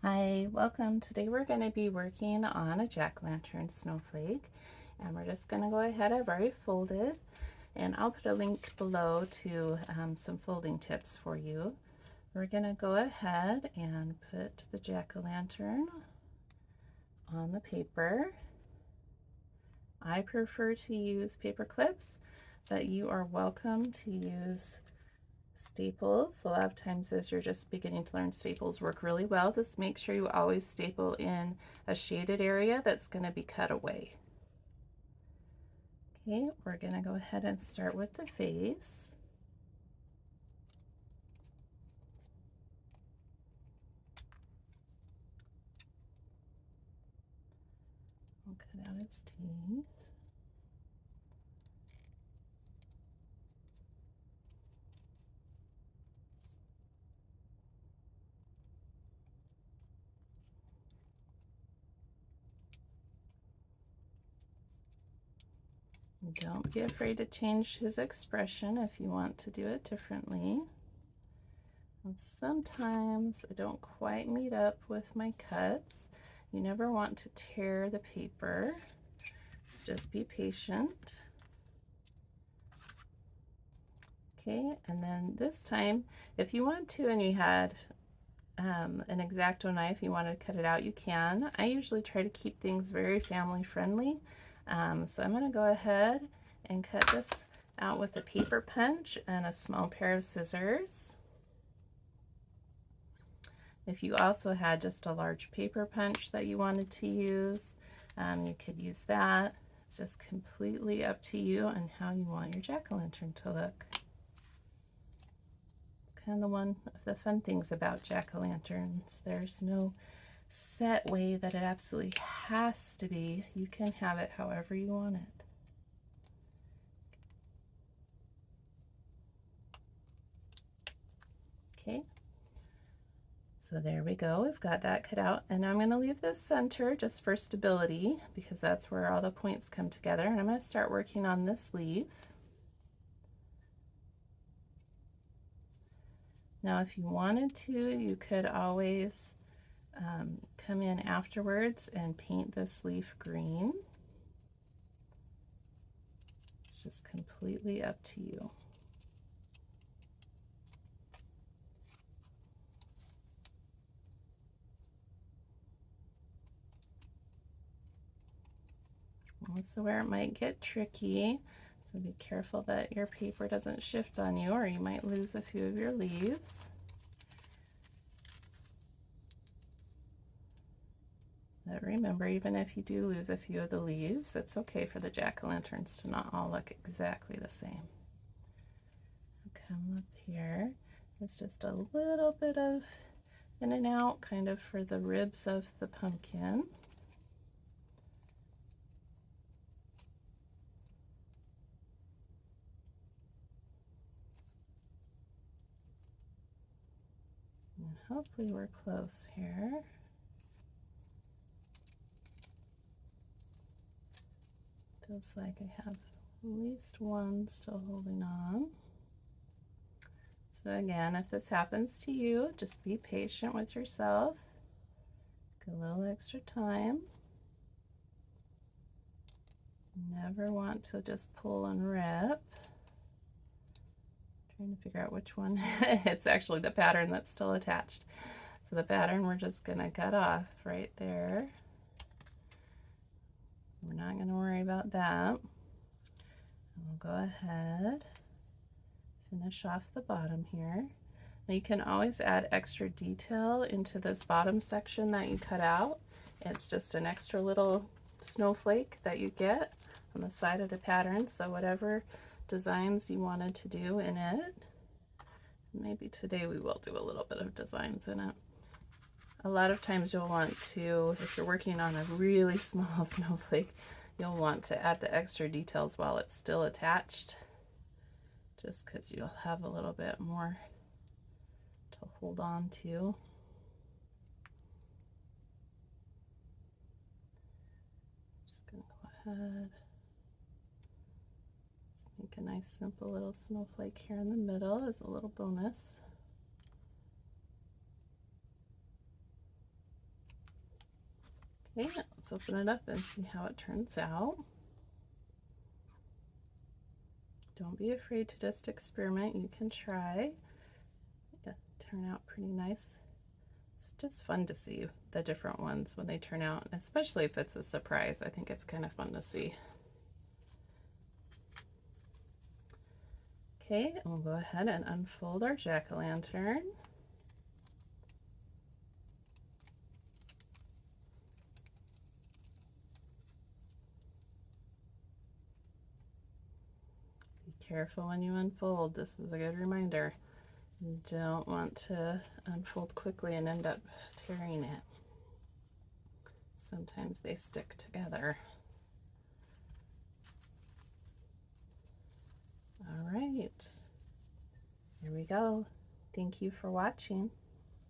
Hi, welcome. Today we're going to be working on a jack-o'-lantern snowflake, and we're just going to go ahead. I've already folded, and I'll put a link below to some folding tips for you. We're going to go ahead and put the jack-o'-lantern on the paper. I prefer to use paper clips, but you are welcome to use staples. A lot of times as you're just beginning to learn, staples work really well. Just make sure you always staple in a shaded area that's going to be cut away. Okay, we're going to go ahead and start with the face. We'll cut out his teeth. Don't be afraid to change his expression if you want to do it differently. And sometimes I don't quite meet up with my cuts. You never want to tear the paper, so just be patient. Okay, and then this time, if you want to and you had an X-Acto knife, you want to cut it out, you can. I usually try to keep things very family friendly. So I'm going to go ahead and cut this out with a paper punch and a small pair of scissors. If you also had just a large paper punch that you wanted to use, you could use that. It's just completely up to you and how you want your jack-o'-lantern to look. Kind of one of the fun things about jack-o'-lanterns. There's no set way that it absolutely has to be. You can have it however you want it. Okay, so there we go. We've got that cut out, and I'm going to leave this center just for stability because that's where all the points come together, and I'm going to start working on this leaf. Now if you wanted to, you could always come in afterwards and paint this leaf green. It's just completely up to you. Also where it might get tricky, so be careful that your paper doesn't shift on you or you might lose a few of your leaves. But remember, even if you do lose a few of the leaves, it's okay for the jack-o'-lanterns to not all look exactly the same. Come up here. There's just a little bit of in and out, kind of for the ribs of the pumpkin. And hopefully we're close here. Feels like I have at least one still holding on. So again, if this happens to you, just be patient with yourself. Take a little extra time. Never want to just pull and rip. Trying to figure out which one. It's actually the pattern that's still attached. So the pattern we're just gonna cut off right there. We're not gonna worry about that. And we'll go ahead, finish off the bottom here. Now you can always add extra detail into this bottom section that you cut out. It's just an extra little snowflake that you get on the side of the pattern, so whatever designs you wanted to do in it. Maybe today we will do a little bit of designs in it. A lot of times you'll want to, if you're working on a really small snowflake, you'll want to add the extra details while it's still attached, just because you'll have a little bit more to hold on to. Just gonna go ahead, just make a nice simple little snowflake here in the middle as a little bonus. Okay, let's open it up and see how it turns out. Don't be afraid to just experiment. You can try. Yeah, turn out pretty nice. It's just fun to see the different ones when they turn out, especially if it's a surprise. I think it's kind of fun to see. Okay, and we'll go ahead and unfold our jack-o'-lantern. Be careful when you unfold. This is a good reminder. You don't want to unfold quickly and end up tearing it. Sometimes they stick together. All right, here we go. Thank you for watching.